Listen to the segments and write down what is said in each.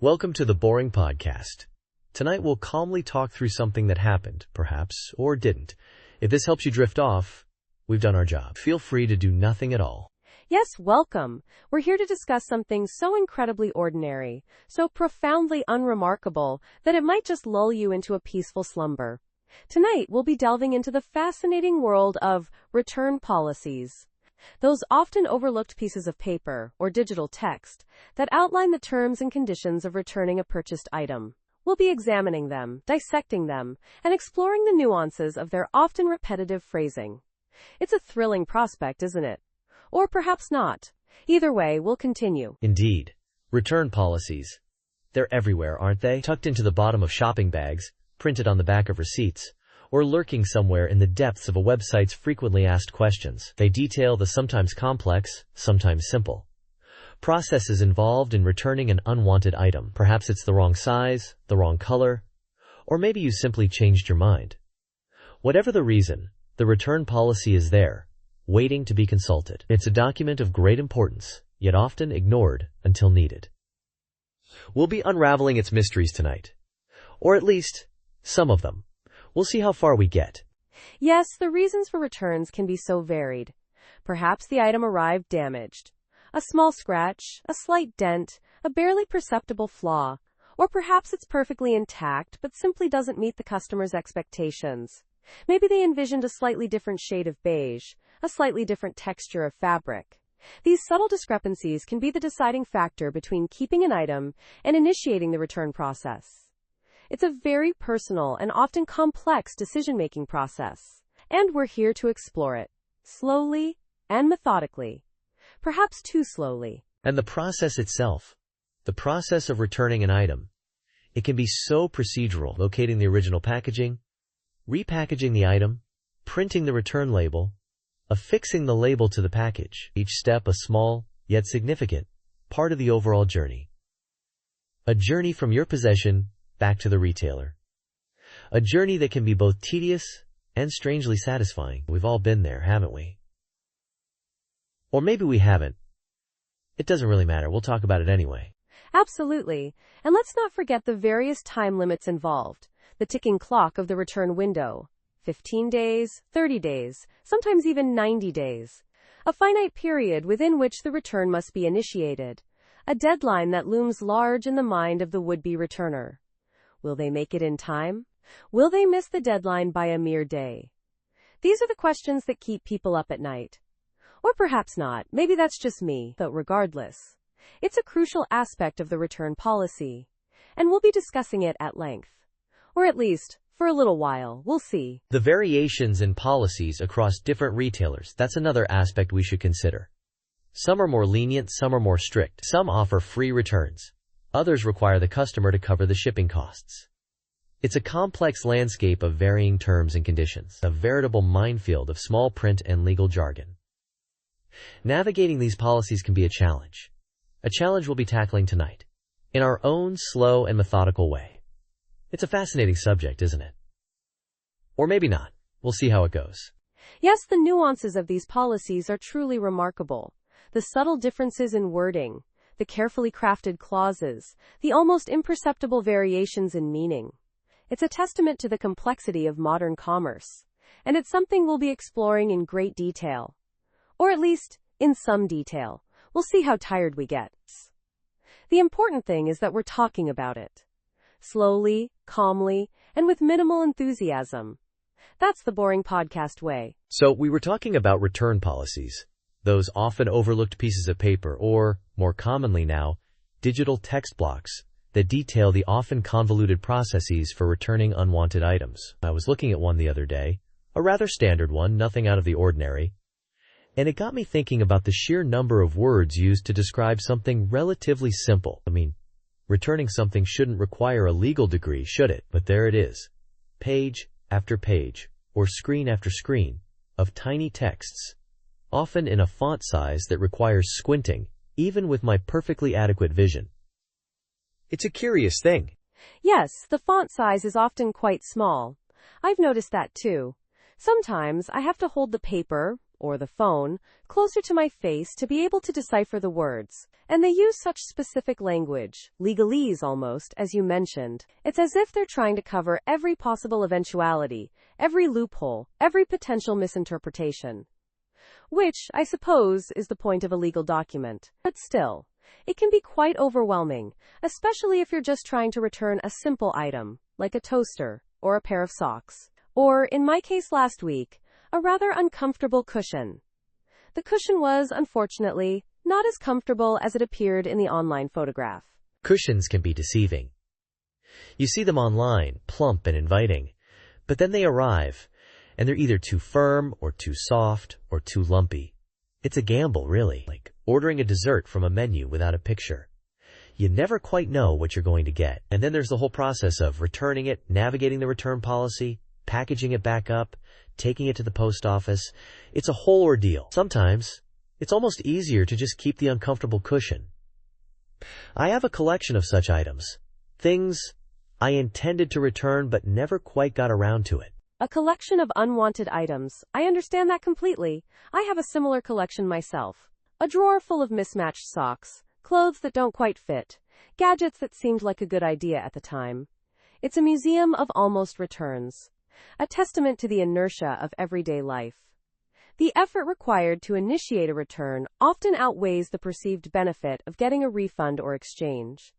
Welcome to the Boring Podcast. Tonight we'll calmly talk through something that happened, perhaps, or didn't. If this helps you drift off, we've done our job. Feel free to do nothing at all. Yes, welcome. We're here to discuss something so incredibly ordinary, so profoundly unremarkable, that it might just lull you into a peaceful slumber. Tonight, we'll be delving into the fascinating world of return policies. Those often overlooked pieces of paper or digital text that outline the terms and conditions of returning a purchased item. We'll be examining them, dissecting them, and exploring the nuances of their often repetitive phrasing. It's a thrilling prospect, isn't it? Or perhaps not. Either way, we'll continue. Indeed. Return policies. They're everywhere, aren't they? Tucked into the bottom of shopping bags, printed on the back of receipts, or lurking somewhere in the depths of a website's frequently asked questions. They detail the sometimes complex, sometimes simple processes involved in returning an unwanted item. Perhaps it's the wrong size, the wrong color, or maybe you simply changed your mind. Whatever the reason, the return policy is there, waiting to be consulted. It's a document of great importance, yet often ignored until needed. We'll be unraveling its mysteries tonight. Or at least, some of them. We'll see how far we get. Yes, the reasons for returns can be so varied. Perhaps the item arrived damaged. A small scratch, a slight dent, a barely perceptible flaw. Or perhaps it's perfectly intact but simply doesn't meet the customer's expectations. Maybe they envisioned a slightly different shade of beige, a slightly different texture of fabric. These subtle discrepancies can be the deciding factor between keeping an item and initiating the return process. It's a very personal and often complex decision-making process, and we're here to explore it, slowly and methodically, perhaps too slowly. And the process itself, the process of returning an item, it can be so procedural: locating the original packaging, repackaging the item, printing the return label, affixing the label to the package. Each step a small, yet significant, part of the overall journey. A journey from your possession back to the retailer. A journey that can be both tedious and strangely satisfying. We've all been there, haven't we? Or maybe we haven't. It doesn't really matter. We'll talk about it anyway. Absolutely. And let's not forget the various time limits involved. The ticking clock of the return window. 15 days, 30 days, sometimes even 90 days. A finite period within which the return must be initiated. A deadline that looms large in the mind of the would-be returner. Will they make it in time? Will they miss the deadline by a mere day? These are the questions that keep people up at night. Or perhaps not. Maybe that's just me. But regardless, it's a crucial aspect of the return policy. And we'll be discussing it at length. Or at least, for a little while. We'll see. The variations in policies across different retailers, that's another aspect we should consider. Some are more lenient, some are more strict. Some offer free returns. Others require the customer to cover the shipping costs. It's a complex landscape of varying terms and conditions, a veritable minefield of small print and legal jargon. Navigating these policies can be a challenge we'll be tackling tonight, in our own slow and methodical way. It's a fascinating subject, isn't it? Or maybe not. We'll see how it goes. Yes, the nuances of these policies are truly remarkable. The subtle differences in wording, the carefully crafted clauses, the almost imperceptible variations in meaning. It's a testament to the complexity of modern commerce, and it's something we'll be exploring in great detail. Or at least, in some detail. We'll see how tired we get. The important thing is that we're talking about it. Slowly, calmly, and with minimal enthusiasm. That's the Boring Podcast way. So, we were talking about return policies. Those often overlooked pieces of paper, or, more commonly now, digital text blocks that detail the often convoluted processes for returning unwanted items. I was looking at one the other day, a rather standard one, nothing out of the ordinary, and it got me thinking about the sheer number of words used to describe something relatively simple. Returning something shouldn't require a legal degree, should it? But there it is. Page after page, or screen after screen, of tiny texts, often in a font size that requires squinting, even with my perfectly adequate vision. It's a curious thing. Yes, the font size is often quite small. I've noticed that too. Sometimes I have to hold the paper, or the phone, closer to my face to be able to decipher the words. And they use such specific language, legalese almost, as you mentioned. It's as if they're trying to cover every possible eventuality, every loophole, every potential misinterpretation. Which, I suppose, is the point of a legal document. But still, it can be quite overwhelming, especially if you're just trying to return a simple item, like a toaster, or a pair of socks. Or, in my case last week, a rather uncomfortable cushion. The cushion was, unfortunately, not as comfortable as it appeared in the online photograph. Cushions can be deceiving. You see them online, plump and inviting, but then they arrive, and they're either too firm or too soft or too lumpy. It's a gamble, really, like ordering a dessert from a menu without a picture. You never quite know what you're going to get. And then there's the whole process of returning it, navigating the return policy, packaging it back up, taking it to the post office. It's a whole ordeal. Sometimes, it's almost easier to just keep the uncomfortable cushion. I have a collection of such items. Things I intended to return but never quite got around to it. A collection of unwanted items. I understand that completely. I have a similar collection myself. A drawer full of mismatched socks, clothes that don't quite fit, gadgets that seemed like a good idea at the time. It's a museum of almost returns. A testament to the inertia of everyday life. The effort required to initiate a return often outweighs the perceived benefit of getting a refund or exchange.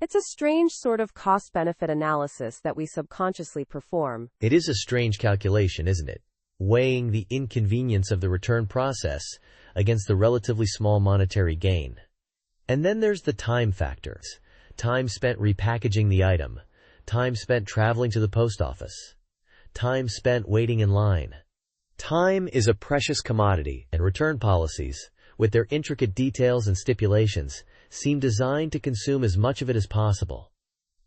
It's a strange sort of cost-benefit analysis that we subconsciously perform. It is a strange calculation, isn't it? Weighing the inconvenience of the return process against the relatively small monetary gain. And then there's the time factor. Time spent repackaging the item. Time spent traveling to the post office. Time spent waiting in line. Time is a precious commodity, and return policies, with their intricate details and stipulations, seem designed to consume as much of it as possible.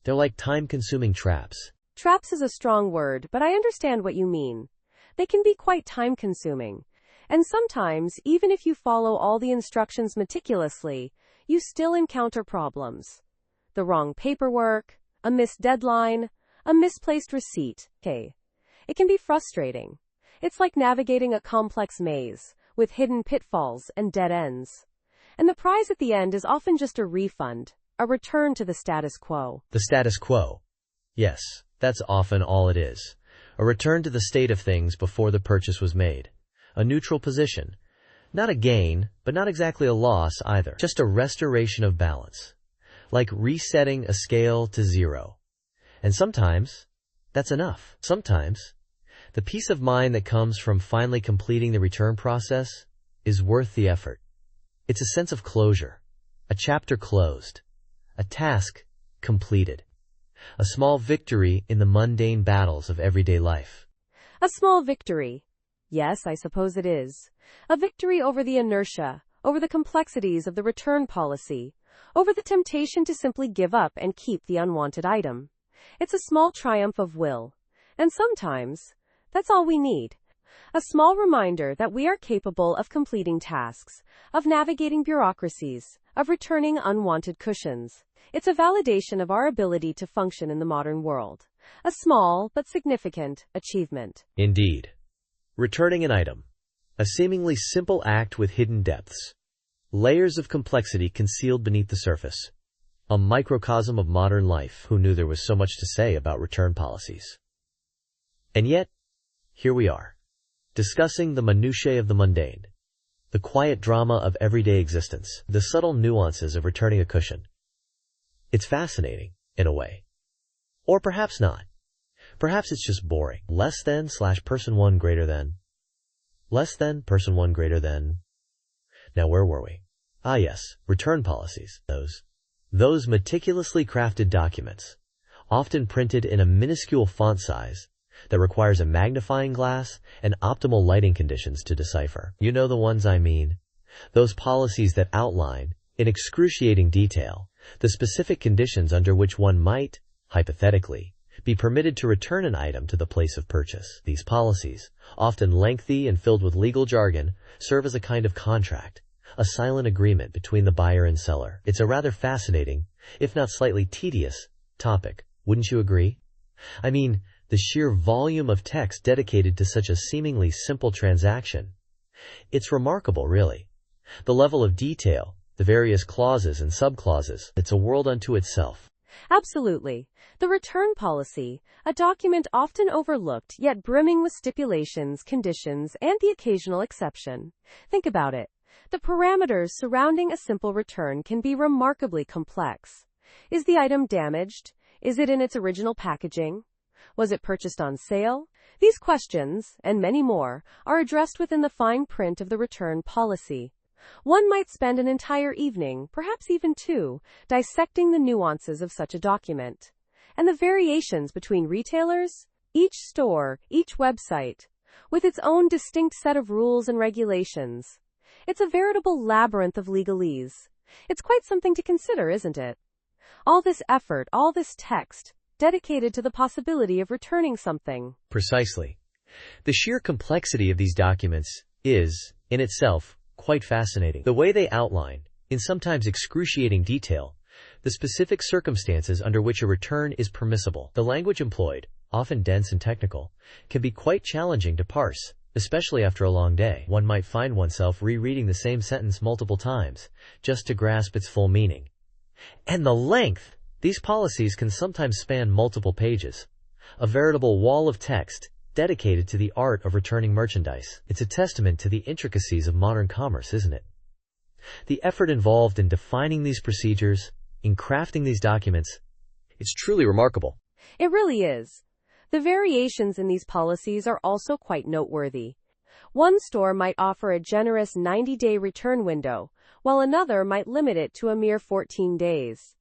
They're like time-consuming traps. Traps is a strong word, but I understand what you mean. They can be quite time-consuming. And sometimes, even if you follow all the instructions meticulously, you still encounter problems. The wrong paperwork, a missed deadline, a misplaced receipt. It can be frustrating. It's like navigating a complex maze, with hidden pitfalls and dead ends. And the prize at the end is often just a refund, a return to the status quo. The status quo. Yes, that's often all it is. A return to the state of things before the purchase was made. A neutral position. Not a gain, but not exactly a loss either. Just a restoration of balance. Like resetting a scale to zero. And sometimes, that's enough. Sometimes, the peace of mind that comes from finally completing the return process is worth the effort. It's a sense of closure, a chapter closed, a task completed, a small victory in the mundane battles of everyday life. A small victory. Yes, I suppose it is. A victory over the inertia, over the complexities of the return policy, over the temptation to simply give up and keep the unwanted item. It's a small triumph of will. And sometimes, that's all we need. A small reminder that we are capable of completing tasks, of navigating bureaucracies, of returning unwanted cushions. It's a validation of our ability to function in the modern world. A small but significant achievement. Indeed. Returning an item. A seemingly simple act with hidden depths. Layers of complexity concealed beneath the surface. A microcosm of modern life. Who knew there was so much to say about return policies? And yet, here we are, discussing the minutiae of the mundane, the quiet drama of everyday existence, the subtle nuances of returning a cushion. It's fascinating, in a way. Or perhaps not. Perhaps it's just boring. Less than / person 1 greater than. Less than person 1 greater than. Now where were we? Ah yes, return policies. Those meticulously crafted documents, often printed in a minuscule font size, that requires a magnifying glass and optimal lighting conditions to decipher. You know the ones I mean. Those policies that outline, in excruciating detail, the specific conditions under which one might, hypothetically, be permitted to return an item to the place of purchase. These policies, often lengthy and filled with legal jargon, serve as a kind of contract, a silent agreement between the buyer and seller. It's a rather fascinating, if not slightly tedious, topic, wouldn't you agree? I mean, the sheer volume of text dedicated to such a seemingly simple transaction It's remarkable, really. The level of detail, the various clauses and subclauses, it's a world unto itself. Absolutely. The return policy, a document often overlooked yet brimming with stipulations, conditions, and the occasional exception. Think about it. The parameters surrounding a simple return can be remarkably complex. Is the item damaged? Is it in its original packaging? Was it purchased on sale? These questions, and many more, are addressed within the fine print of the return policy. One might spend an entire evening, perhaps even two, dissecting the nuances of such a document. And the variations between retailers, each store, each website, with its own distinct set of rules and regulations. It's a veritable labyrinth of legalese. It's quite something to consider, isn't it? All this effort, all this text, dedicated to the possibility of returning something. Precisely. The sheer complexity of these documents is, in itself, quite fascinating. The way they outline, in sometimes excruciating detail, the specific circumstances under which a return is permissible. The language employed, often dense and technical, can be quite challenging to parse, especially after a long day. One might find oneself rereading the same sentence multiple times, just to grasp its full meaning. And the length! These policies can sometimes span multiple pages. A veritable wall of text, dedicated to the art of returning merchandise. It's a testament to the intricacies of modern commerce, isn't it? The effort involved in defining these procedures, in crafting these documents, it's truly remarkable. It really is. The variations in these policies are also quite noteworthy. One store might offer a generous 90-day return window, while another might limit it to a mere 14 days.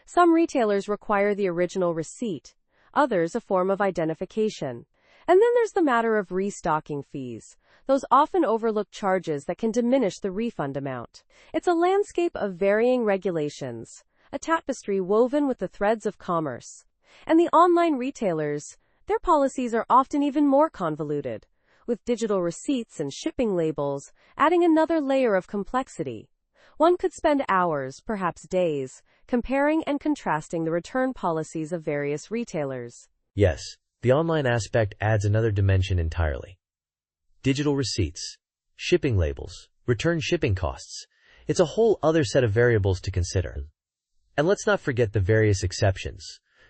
Some retailers require the original receipt, others a form of identification. And then there's the matter of restocking fees, those often overlooked charges that can diminish the refund amount. It's a landscape of varying regulations, a tapestry woven with the threads of commerce. And the online retailers, their policies are often even more convoluted, with digital receipts and shipping labels adding another layer of complexity. One could spend hours, perhaps days, comparing and contrasting the return policies of various retailers. Yes, the online aspect adds another dimension entirely. Digital receipts, shipping labels, return shipping costs. It's a whole other set of variables to consider. And let's not forget the various exceptions,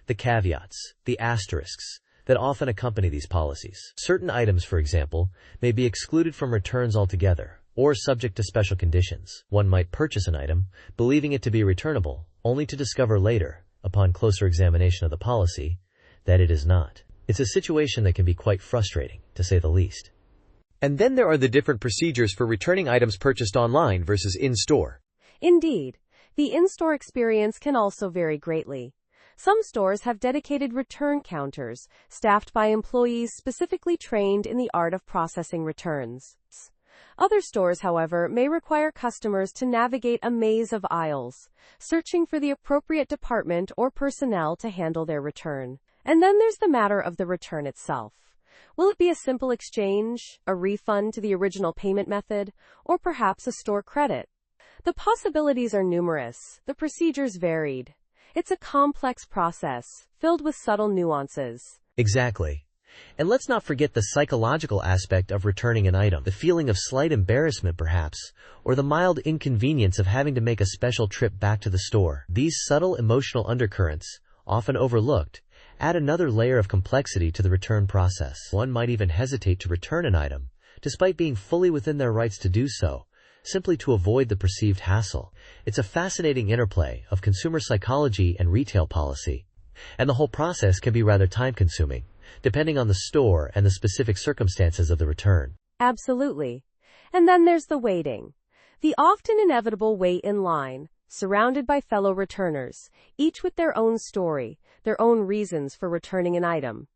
the caveats, the asterisks, that often accompany these policies. Certain items, for example, may be excluded from returns altogether, or subject to special conditions. One might purchase an item, believing it to be returnable, only to discover later, upon closer examination of the policy, that it is not. It's a situation that can be quite frustrating, to say the least. And then there are the different procedures for returning items purchased online versus in-store. Indeed, the in-store experience can also vary greatly. Some stores have dedicated return counters, staffed by employees specifically trained in the art of processing returns. Other stores, however, may require customers to navigate a maze of aisles, searching for the appropriate department or personnel to handle their return. And then there's the matter of the return itself. Will it be a simple exchange, a refund to the original payment method, or perhaps a store credit? The possibilities are numerous, the procedures varied. It's a complex process, filled with subtle nuances. Exactly. And let's not forget the psychological aspect of returning an item, the feeling of slight embarrassment perhaps, or the mild inconvenience of having to make a special trip back to the store. These subtle emotional undercurrents, often overlooked, add another layer of complexity to the return process. One might even hesitate to return an item, despite being fully within their rights to do so, simply to avoid the perceived hassle. It's a fascinating interplay of consumer psychology and retail policy, and the whole process can be rather time-consuming, depending on the store and the specific circumstances of the return. Absolutely. And then there's the waiting. The often inevitable wait in line, surrounded by fellow returners, each with their own story, their own reasons for returning an item.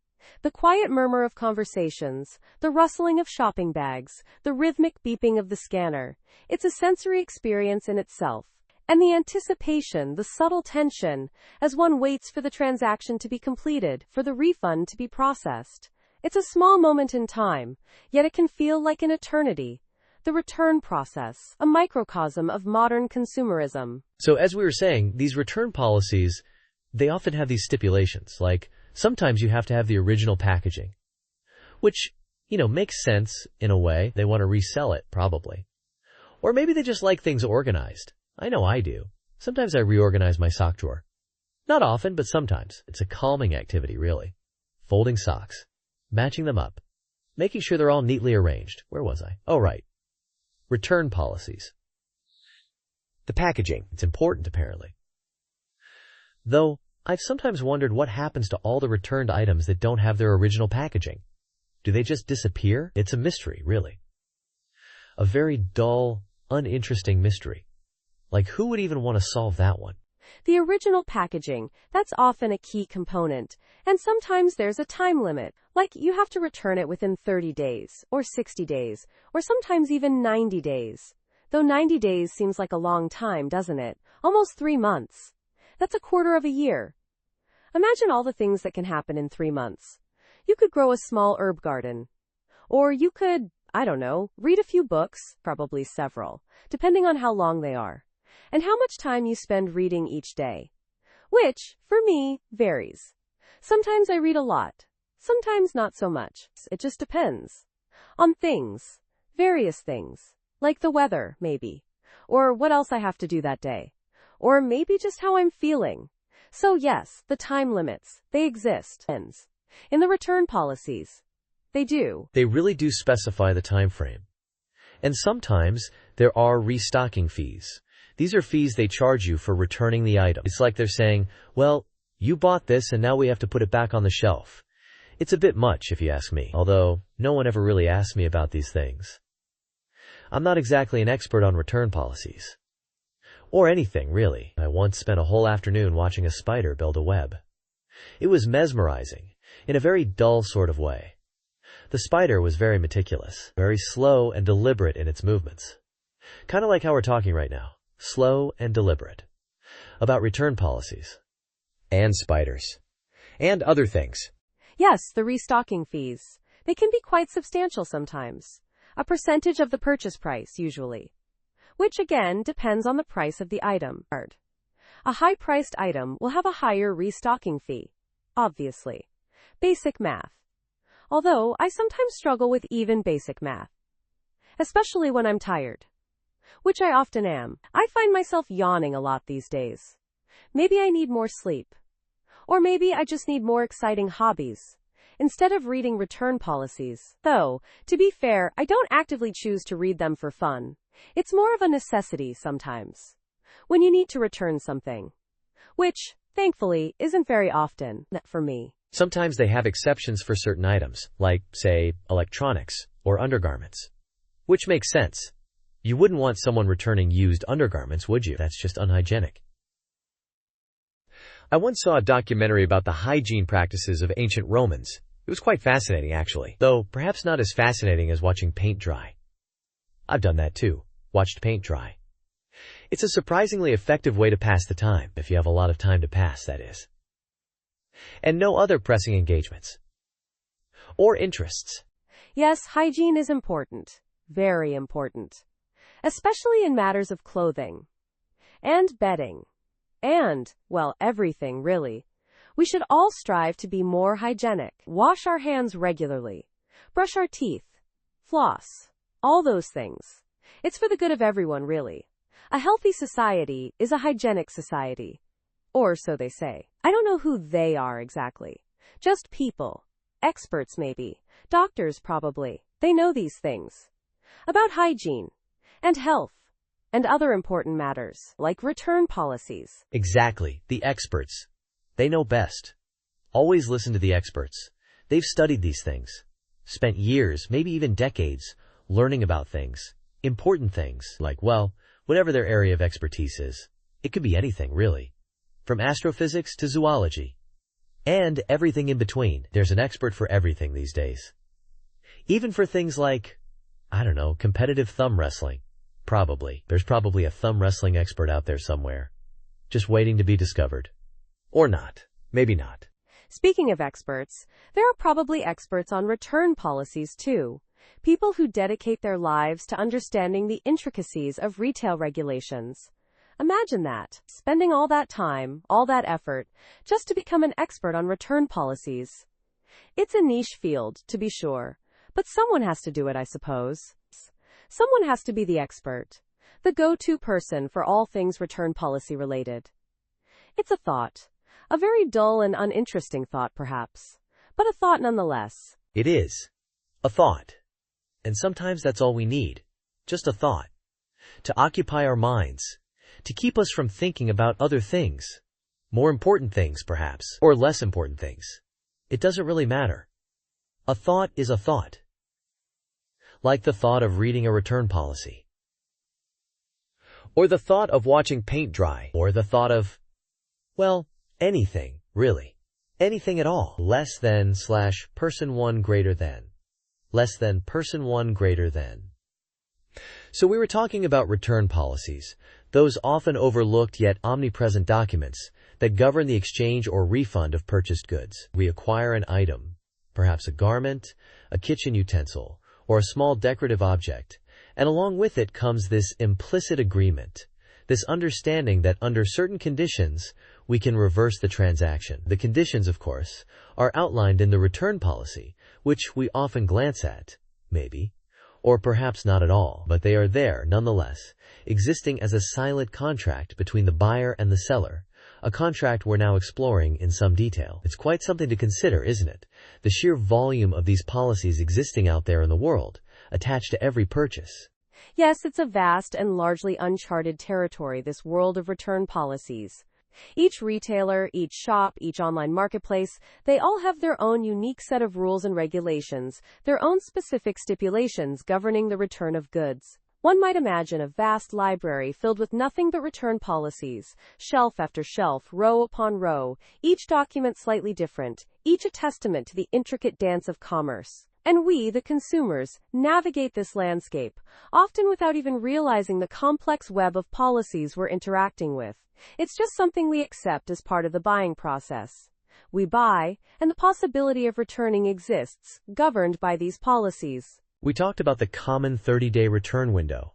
The quiet murmur of conversations, the rustling of shopping bags, the rhythmic beeping of the scanner. It's a sensory experience in itself. And the anticipation, the subtle tension, as one waits for the transaction to be completed, for the refund to be processed. It's a small moment in time, yet it can feel like an eternity. The return process, a microcosm of modern consumerism. So as we were saying, these return policies, they often have these stipulations, like sometimes you have to have the original packaging, which, Makes sense in a way. They want to resell it, probably. Or maybe they just like things organized. I know I do. Sometimes I reorganize my sock drawer. Not often, but sometimes. It's a calming activity, really. Folding socks. Matching them up. Making sure they're all neatly arranged. Where was I? Oh, right. Return policies. The packaging. It's important, apparently. Though, I've sometimes wondered what happens to all the returned items that don't have their original packaging. Do they just disappear? It's a mystery, really. A very dull, uninteresting mystery. Like, who would even want to solve that one? The original packaging, that's often a key component, and sometimes there's a time limit, like you have to return it within 30 days, or 60 days, or sometimes even 90 days. Though 90 days seems like a long time, doesn't it? Almost 3 months. That's a quarter of a year. Imagine all the things that can happen in 3 months. You could grow a small herb garden. Or you could, I don't know, read a few books, probably several, depending on how long they are, and how much time you spend reading each day. Which, for me, varies. Sometimes I read a lot. Sometimes not so much. It just depends. On things. Various things. Like the weather, maybe. Or what else I have to do that day. Or maybe just how I'm feeling. So yes, the time limits, they exist. In the return policies, they do. They really do specify the time frame. And sometimes there are restocking fees. These are fees they charge you for returning the item. It's like they're saying, well, you bought this and now we have to put it back on the shelf. It's a bit much if you ask me, although no one ever really asked me about these things. I'm not exactly an expert on return policies. Or anything, really. I once spent a whole afternoon watching a spider build a web. It was mesmerizing, in a very dull sort of way. The spider was very meticulous, very slow and deliberate in its movements. Kind of like how we're talking right now. Slow and deliberate. About return policies. And spiders. And other things. Yes, the restocking fees. They can be quite substantial sometimes. A percentage of the purchase price, usually. Which again depends on the price of the item. A high-priced item will have a higher restocking fee. Obviously. Basic math. Although I sometimes struggle with even basic math. Especially when I'm tired. Which I often am. I find myself yawning a lot these days. Maybe I need more sleep. Or maybe I just need more exciting hobbies. Instead of reading return policies. Though, to be fair, I don't actively choose to read them for fun. It's more of a necessity sometimes. When you need to return something. Which, thankfully, isn't very often, for me. Sometimes they have exceptions for certain items, like, say, electronics or undergarments. Which makes sense. You wouldn't want someone returning used undergarments, would you? That's just unhygienic. I once saw a documentary about the hygiene practices of ancient Romans. It was quite fascinating, actually, though perhaps not as fascinating as watching paint dry. I've done that too, watched paint dry. It's a surprisingly effective way to pass the time, if you have a lot of time to pass, that is. And no other pressing engagements. Or interests. Yes, hygiene is important. Very important. Especially in matters of clothing. And bedding. And, well, everything, really. We should all strive to be more hygienic. Wash our hands regularly. Brush our teeth. Floss. All those things. It's for the good of everyone, really. A healthy society is a hygienic society. Or so they say. I don't know who they are exactly. Just people. Experts, maybe. Doctors, probably. They know these things. About hygiene. And health. And other important matters, like return policies. Exactly. The experts. They know best. Always listen to the experts. They've studied these things. Spent years, maybe even decades, learning about things. Important things, like, well, whatever their area of expertise is. It could be anything, really. From astrophysics to zoology. And everything in between. There's an expert for everything these days. Even for things like, I don't know, competitive thumb wrestling. Probably. There's probably a thumb wrestling expert out there somewhere. Just waiting to be discovered. Or not. Maybe not. Speaking of experts, there are probably experts on return policies too. People who dedicate their lives to understanding the intricacies of retail regulations. Imagine that. Spending all that time, all that effort, just to become an expert on return policies. It's a niche field, to be sure, But someone has to do it, I suppose. Someone has to be the expert, the go-to person for all things return policy related. It's a thought. A very dull and uninteresting thought, perhaps. But a thought nonetheless. It is. A thought. And sometimes that's all we need. Just a thought. To occupy our minds. To keep us from thinking about other things. More important things, perhaps. Or less important things. It doesn't really matter. A thought is a thought. Like the thought of reading a return policy. Or the thought of watching paint dry. Or the thought of, well, anything, really. Anything at all. Less than / person 1 greater than. Less than person 1 greater than. So we were talking about return policies, those often overlooked yet omnipresent documents that govern the exchange or refund of purchased goods. We acquire an item, perhaps a garment, a kitchen utensil, or a small decorative object, and along with it comes this implicit agreement, this understanding that under certain conditions, we can reverse the transaction. The conditions, of course, are outlined in the return policy, which we often glance at, maybe, or perhaps not at all, but they are there nonetheless, existing as a silent contract between the buyer and the seller, a contract we're now exploring in some detail. It's quite something to consider, isn't it? The sheer volume of these policies existing out there in the world, attached to every purchase. Yes, it's a vast and largely uncharted territory, this world of return policies. Each retailer, each shop, each online marketplace, they all have their own unique set of rules and regulations, their own specific stipulations governing the return of goods. One might imagine a vast library filled with nothing but return policies, shelf after shelf, row upon row, each document slightly different, each a testament to the intricate dance of commerce. And we, the consumers, navigate this landscape, often without even realizing the complex web of policies we're interacting with. It's just something we accept as part of the buying process. We buy, and the possibility of returning exists, governed by these policies. We talked about the common 30-day return window,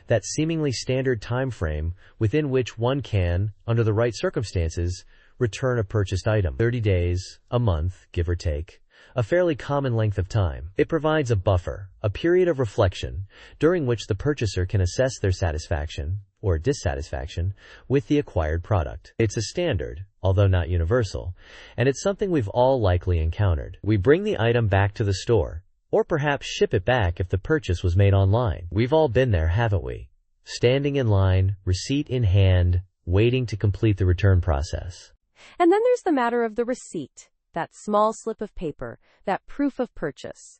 that seemingly standard time frame within which one can, under the right circumstances, return a purchased item. 30 days, a month, give or take. A fairly common length of time. It provides a buffer, a period of reflection, during which the purchaser can assess their satisfaction, or dissatisfaction, with the acquired product. It's a standard, although not universal, and it's something we've all likely encountered. We bring the item back to the store, or perhaps ship it back if the purchase was made online. We've all been there, haven't we? Standing in line, receipt in hand, waiting to complete the return process. And then there's the matter of the receipt. That small slip of paper, that proof of purchase.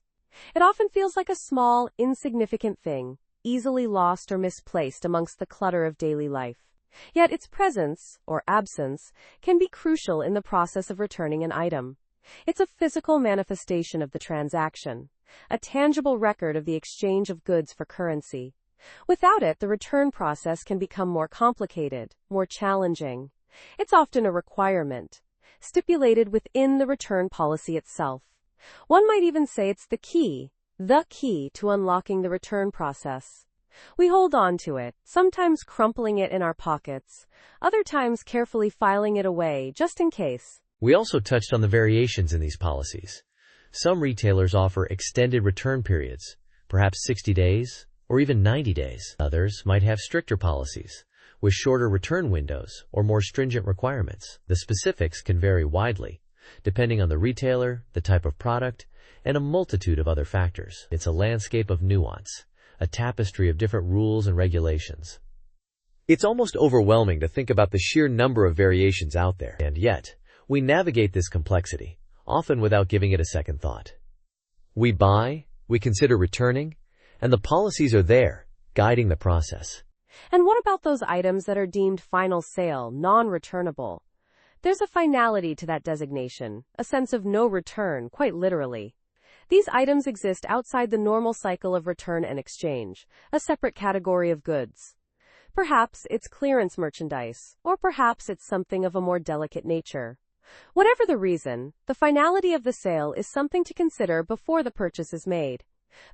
It often feels like a small, insignificant thing, easily lost or misplaced amongst the clutter of daily life. Yet its presence, or absence, can be crucial in the process of returning an item. It's a physical manifestation of the transaction, a tangible record of the exchange of goods for currency. Without it, the return process can become more complicated, more challenging. It's often a requirement, stipulated within the return policy itself. One might even say it's the key to unlocking the return process. We hold on to it, sometimes crumpling it in our pockets, other times carefully filing it away, just in case. We also touched on the variations in these policies. Some retailers offer extended return periods, perhaps 60 days, or even 90 days. Others might have stricter policies, with shorter return windows or more stringent requirements. The specifics can vary widely, depending on the retailer, the type of product, and a multitude of other factors. It's a landscape of nuance, a tapestry of different rules and regulations. It's almost overwhelming to think about the sheer number of variations out there, and yet, we navigate this complexity, often without giving it a second thought. We buy, we consider returning, and the policies are there, guiding the process. And what about those items that are deemed final sale, non-returnable? There's a finality to that designation, a sense of no return, quite literally. These items exist outside the normal cycle of return and exchange, a separate category of goods. Perhaps it's clearance merchandise, or perhaps it's something of a more delicate nature. Whatever the reason, the finality of the sale is something to consider before the purchase is made.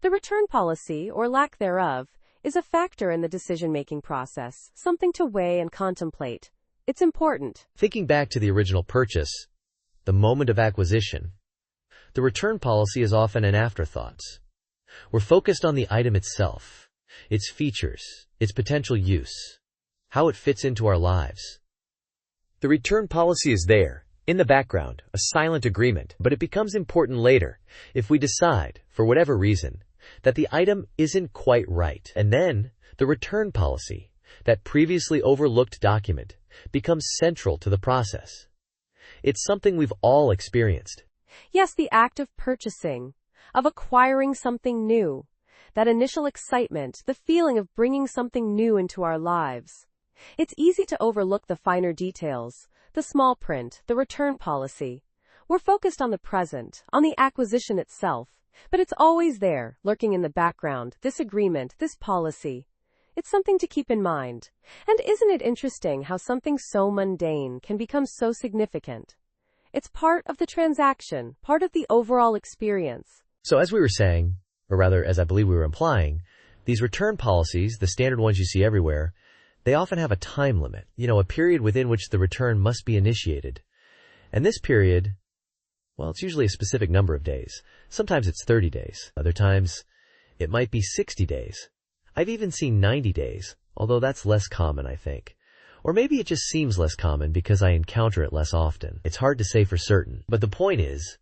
The return policy, or lack thereof, is a factor in the decision-making process, something to weigh and contemplate. It's important. Thinking back to the original purchase, the moment of acquisition, the return policy is often an afterthought, We're focused on the item itself, its features, its potential use, how it fits into our lives. The return policy is there, in the background, a silent agreement, but it becomes important later if we decide, for whatever reason, that the item isn't quite right. And then, the return policy, that previously overlooked document, becomes central to the process. It's something we've all experienced. Yes, the act of purchasing, of acquiring something new, that initial excitement, the feeling of bringing something new into our lives. It's easy to overlook the finer details, the small print, the return policy. We're focused on the present, on the acquisition itself, but it's always there, lurking in the background, this agreement, this policy. It's something to keep in mind. And isn't it interesting how something so mundane can become so significant? It's part of the transaction, part of the overall experience. So as we were saying, or rather as I believe we were implying, these return policies, the standard ones you see everywhere, they often have a time limit, a period within which the return must be initiated. And this period, well, it's usually a specific number of days. Sometimes it's 30 days. Other times, it might be 60 days. I've even seen 90 days, although that's less common, I think. Or maybe it just seems less common because I encounter it less often. It's hard to say for certain. But the point is,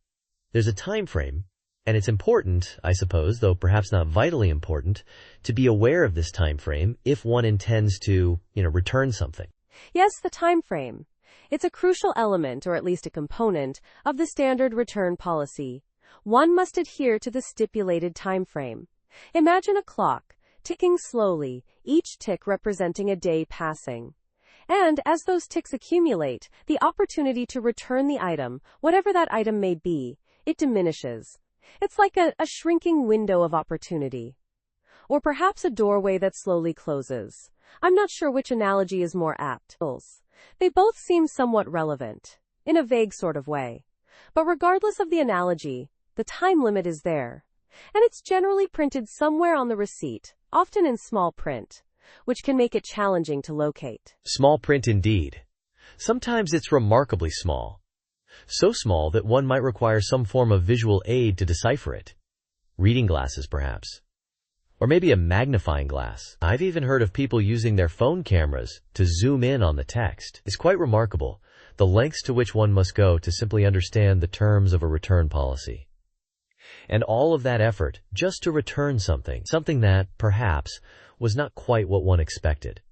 there's a time frame, and it's important, I suppose, though perhaps not vitally important, to be aware of this time frame if one intends to, return something. Yes, the time frame. It's a crucial element, or at least a component, of the standard return policy. One must adhere to the stipulated time frame. Imagine a clock, ticking slowly, each tick representing a day passing. And as those ticks accumulate, the opportunity to return the item, whatever that item may be, it diminishes. It's like a shrinking window of opportunity. Or perhaps a doorway that slowly closes. I'm not sure which analogy is more apt. They both seem somewhat relevant, in a vague sort of way. But regardless of the analogy, the time limit is there. And it's generally printed somewhere on the receipt, often in small print, which can make it challenging to locate. Small print indeed. Sometimes it's remarkably small. So small that one might require some form of visual aid to decipher it. Reading glasses, perhaps. Or maybe a magnifying glass. I've even heard of people using their phone cameras to zoom in on the text. It's quite remarkable, the lengths to which one must go to simply understand the terms of a return policy. And all of that effort just to return something that, perhaps, was not quite what one expected.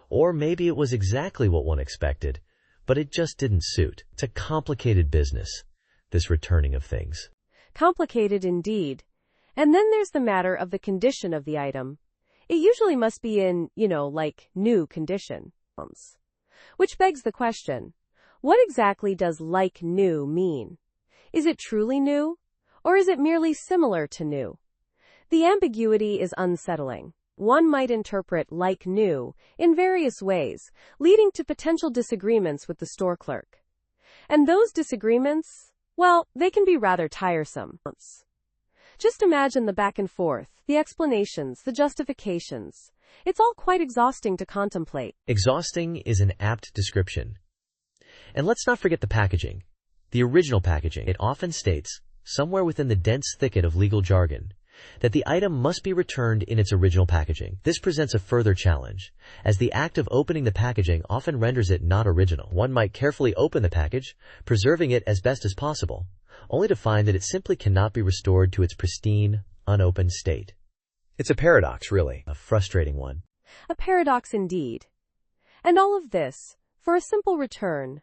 Or maybe it was exactly what one expected, but it just didn't suit. It's a complicated business, this returning of things. Complicated indeed. And then there's the matter of the condition of the item. It usually must be in, new condition. Which begs the question, what exactly does like new mean? Is it truly new? Or is it merely similar to new? The ambiguity is unsettling. One might interpret like new in various ways, leading to potential disagreements with the store clerk. And those disagreements, well, they can be rather tiresome. Just imagine the back and forth, the explanations, the justifications. It's all quite exhausting to contemplate. Exhausting is an apt description. And let's not forget the packaging. The original packaging. It often states, somewhere within the dense thicket of legal jargon, that the item must be returned in its original packaging. This presents a further challenge, as the act of opening the packaging often renders it not original. One might carefully open the package, preserving it as best as possible, only to find that it simply cannot be restored to its pristine, unopened state. It's a paradox, really. A frustrating one. A paradox indeed. And all of this, for a simple return.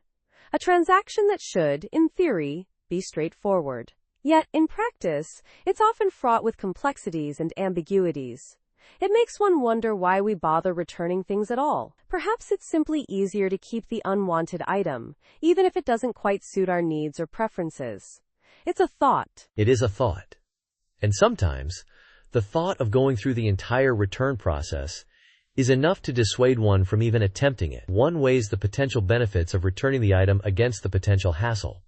A transaction that should, in theory, be straightforward. Yet, in practice, it's often fraught with complexities and ambiguities. It makes one wonder why we bother returning things at all. Perhaps it's simply easier to keep the unwanted item, even if it doesn't quite suit our needs or preferences. It's a thought. It is a thought. And sometimes, the thought of going through the entire return process is enough to dissuade one from even attempting it. One weighs the potential benefits of returning the item against the potential hassle,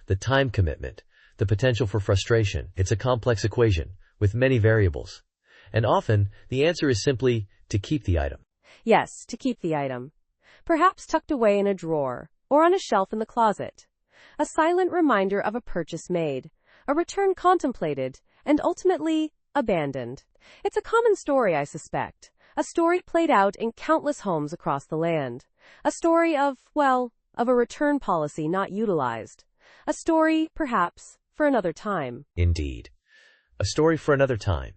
the time commitment, the potential for frustration. It's a complex equation, with many variables. And often, the answer is simply to keep the item. Yes, to keep the item. Perhaps tucked away in a drawer, or on a shelf in the closet. A silent reminder of a purchase made, a return contemplated, and ultimately, abandoned. It's a common story, I suspect. A story played out in countless homes across the land. A story of, well, of a return policy not utilized. A story, perhaps, for another time. Indeed. A story for another time.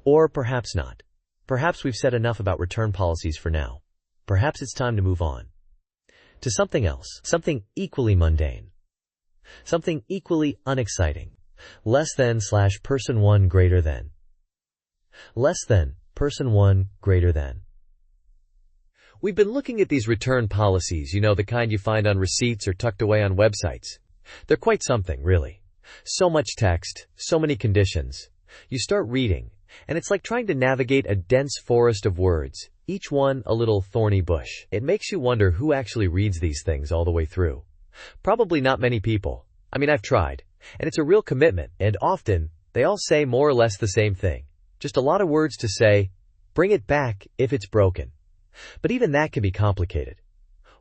Or perhaps not. Perhaps we've said enough about return policies for now. Perhaps it's time to move on. To something else. Something equally mundane. Something equally unexciting. Less than / person 1 greater than. Less than person 1 greater than. We've been looking at these return policies, the kind you find on receipts or tucked away on websites. They're quite something, really. So much text, so many conditions. You start reading, and it's like trying to navigate a dense forest of words, each one a little thorny bush. It makes you wonder who actually reads these things all the way through. Probably not many people. I've tried, and it's a real commitment, and often, they all say more or less the same thing. Just a lot of words to say, bring it back if it's broken. But even that can be complicated.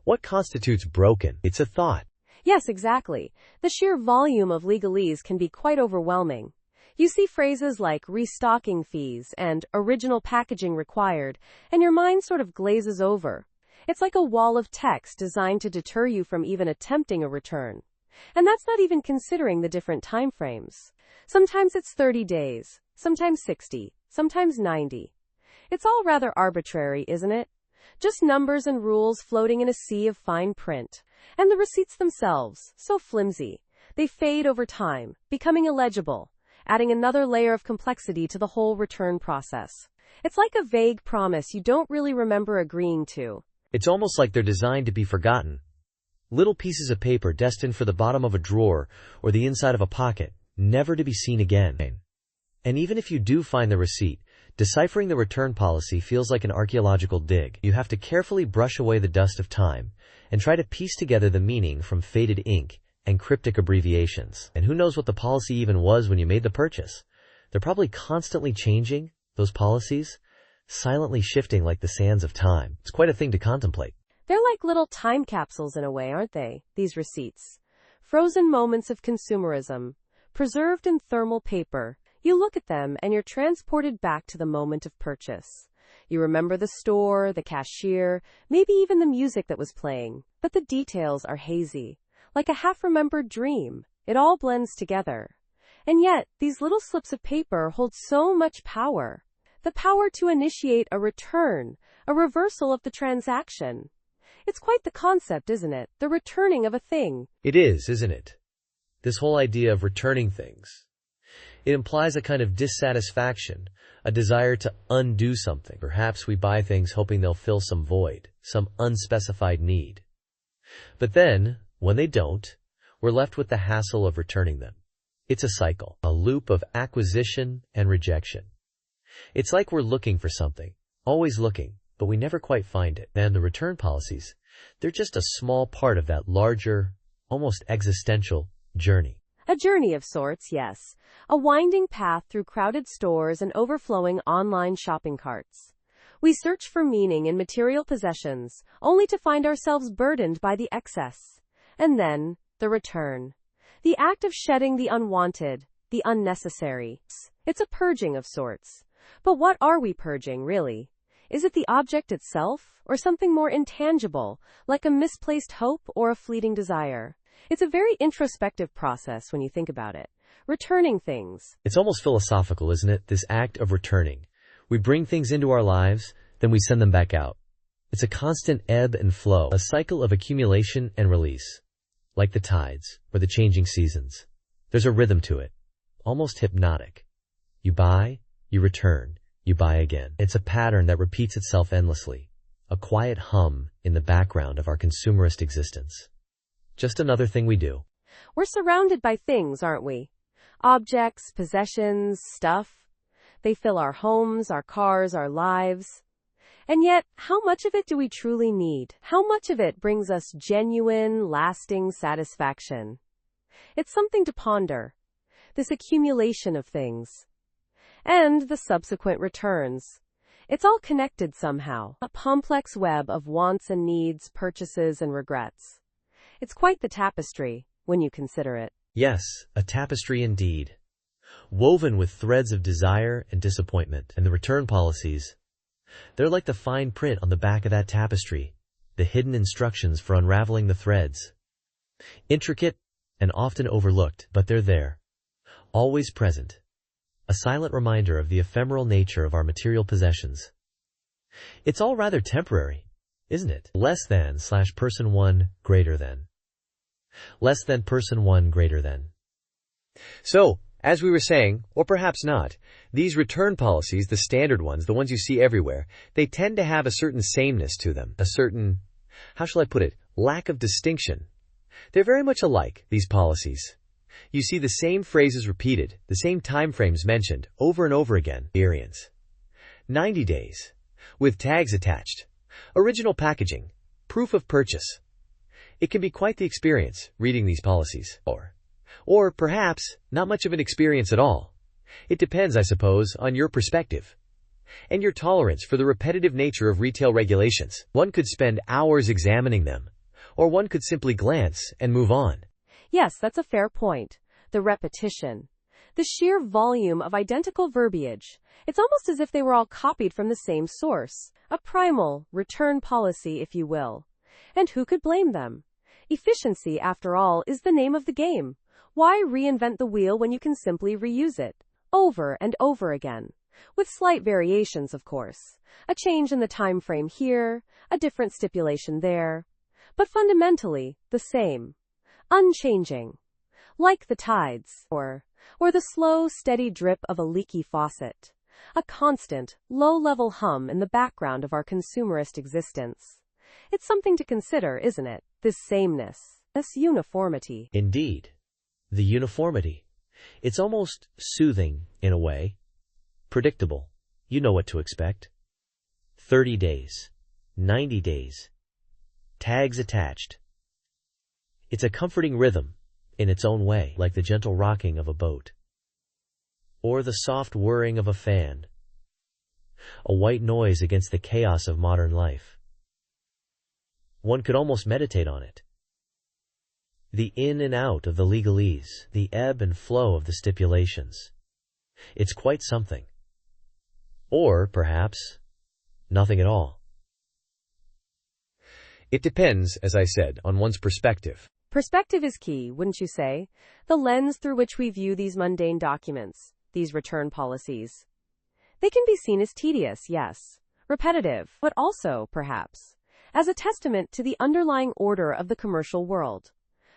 What constitutes broken? It's a thought. Yes, exactly. The sheer volume of legalese can be quite overwhelming. You see phrases like restocking fees and original packaging required, and your mind sort of glazes over. It's like a wall of text designed to deter you from even attempting a return. And that's not even considering the different time frames. Sometimes it's 30 days, sometimes 60, sometimes 90. It's all rather arbitrary, isn't it? Just numbers and rules floating in a sea of fine print. And the receipts themselves, so flimsy. They fade over time, becoming illegible, adding another layer of complexity to the whole return process. It's like a vague promise you don't really remember agreeing to. It's almost like they're designed to be forgotten. Little pieces of paper destined for the bottom of a drawer or the inside of a pocket, never to be seen again. And even if you do find the receipt, deciphering the return policy feels like an archaeological dig. You have to carefully brush away the dust of time and try to piece together the meaning from faded ink and cryptic abbreviations. And who knows what the policy even was when you made the purchase? They're probably constantly changing, those policies, silently shifting like the sands of time. It's quite a thing to contemplate. They're like little time capsules in a way, aren't they, these receipts? Frozen moments of consumerism, preserved in thermal paper. You look at them and you're transported back to the moment of purchase. You remember the store, the cashier, maybe even the music that was playing. But the details are hazy, like a half-remembered dream. It all blends together. And yet, these little slips of paper hold so much power. The power to initiate a return, a reversal of the transaction. It's quite the concept, isn't it? The returning of a thing. It is, isn't it? This whole idea of returning things. It implies a kind of dissatisfaction, a desire to undo something. Perhaps we buy things hoping they'll fill some void, some unspecified need. But then, when they don't, we're left with the hassle of returning them. It's a cycle, a loop of acquisition and rejection. It's like we're looking for something, always looking, but we never quite find it. And the return policies, they're just a small part of that larger, almost existential journey. A journey of sorts, yes. A winding path through crowded stores and overflowing online shopping carts. We search for meaning in material possessions, only to find ourselves burdened by the excess. And then, the return. The act of shedding the unwanted, the unnecessary. It's a purging of sorts. But what are we purging, really? Is it the object itself, or something more intangible, like a misplaced hope or a fleeting desire? It's a very introspective process when you think about it. Returning things. It's almost philosophical, isn't it? This act of returning. We bring things into our lives, then we send them back out. It's a constant ebb and flow, a cycle of accumulation and release. Like the tides, or the changing seasons. There's a rhythm to it, almost hypnotic. You buy, you return, you buy again. It's a pattern that repeats itself endlessly, a quiet hum in the background of our consumerist existence. Just another thing we do. We're surrounded by things, aren't we? Objects, possessions, stuff. They fill our homes, our cars, our lives. And yet, how much of it do we truly need? How much of it brings us genuine, lasting satisfaction? It's something to ponder. This accumulation of things. And the subsequent returns. It's all connected somehow. A complex web of wants and needs, purchases and regrets. It's quite the tapestry, when you consider it. Yes, a tapestry indeed. woven with threads of desire and disappointment. And the return policies, they're like the fine print on the back of that tapestry, the hidden instructions for unraveling the threads. Intricate and often overlooked, but they're there, always present. A silent reminder of the ephemeral nature of our material possessions. It's all rather temporary, isn't it? Less than / person 1 greater than. Less than person 1 greater than. So, as we were saying, or perhaps not, these return policies, the standard ones, the ones you see everywhere, they tend to have a certain sameness to them, a certain, how shall I put it, lack of distinction. They're very much alike, these policies. You see the same phrases repeated, the same time frames mentioned, over and over again. Experience. 90 days. With tags attached. Original packaging. Proof of purchase. It can be quite the experience, reading these policies. Or perhaps, not much of an experience at all. It depends, I suppose, on your perspective and your tolerance for the repetitive nature of retail regulations. One could spend hours examining them, or one could simply glance and move on. Yes, that's a fair point. The repetition. The sheer volume of identical verbiage. It's almost as if they were all copied from the same source. A primal return policy, if you will. And who could blame them? Efficiency, after all, is the name of the game. Why reinvent the wheel when you can simply reuse it, over and over again? With slight variations, of course. A change in the time frame here, a different stipulation there. But fundamentally, the same. Unchanging. Like the tides, or the slow, steady drip of a leaky faucet. A constant, low-level hum in the background of our consumerist existence. It's something to consider, isn't it? This sameness, this uniformity. Indeed. The uniformity. It's almost soothing, in a way. Predictable. You know what to expect. 30 days. 90 days. Tags attached. It's a comforting rhythm, in its own way, like the gentle rocking of a boat. Or the soft whirring of a fan. A white noise against the chaos of modern life. One could almost meditate on it. The in and out of the legalese, the ebb and flow of the stipulations. It's quite something. Or, perhaps, nothing at all. It depends, as I said, on one's perspective. Perspective is key, wouldn't you say? The lens through which we view these mundane documents, these return policies. They can be seen as tedious, yes, repetitive, but also, perhaps, as a testament to the underlying order of the commercial world.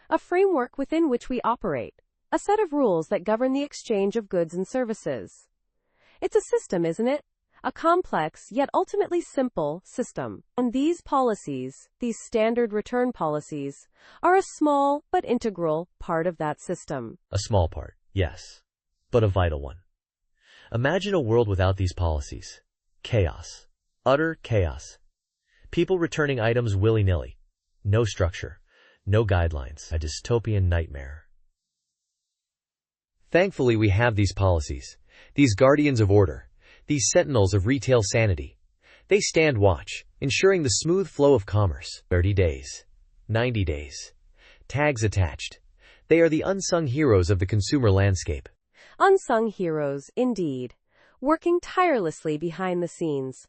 A framework within which we operate, a set of rules that govern the exchange of goods and services. It's a system, isn't it? A complex, yet ultimately simple, system. And these policies, these standard return policies, are a small but integral part of that system. A small part, yes, but a vital one. Imagine a world without these policies. Chaos. Utter chaos. People returning items willy-nilly. No structure. No guidelines. A dystopian nightmare. Thankfully, we have these policies. These guardians of order. These sentinels of retail sanity. They stand watch, ensuring the smooth flow of commerce. 30 days. 90 days. Tags attached. They are the unsung heroes of the consumer landscape. Unsung heroes, indeed. Working tirelessly behind the scenes.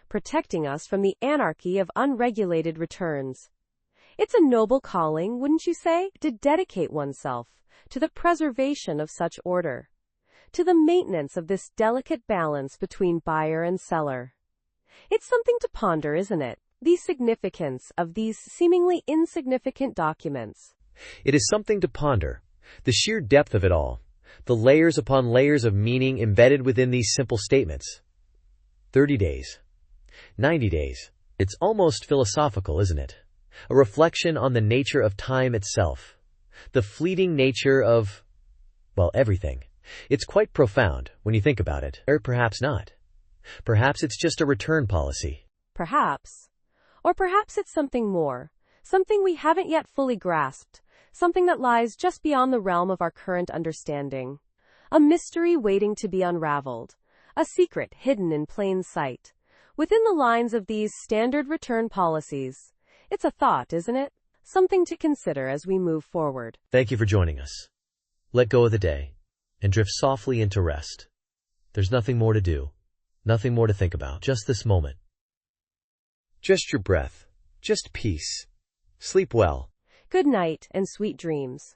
Protecting us from the anarchy of unregulated returns. It's a noble calling, wouldn't you say, to dedicate oneself to the preservation of such order, to the maintenance of this delicate balance between buyer and seller. It's something to ponder, isn't it? The significance of these seemingly insignificant documents. It is something to ponder. The sheer depth of it all. The layers upon layers of meaning embedded within these simple statements. 30 days. 90 days. It's almost philosophical, isn't it? A reflection on the nature of time itself. The fleeting nature of, well, everything. It's quite profound when you think about it. Or perhaps not. Perhaps it's just a return policy. Perhaps. Or perhaps it's something more. Something we haven't yet fully grasped. Something that lies just beyond the realm of our current understanding. A mystery waiting to be unraveled. A secret hidden in plain sight. Within the lines of these standard return policies. It's a thought, isn't it? Something to consider as we move forward. Thank you for joining us. Let go of the day. and drift softly into rest. There's nothing more to do, nothing more to think about, just this moment. Just your breath, just peace. Sleep well. Good night and sweet dreams.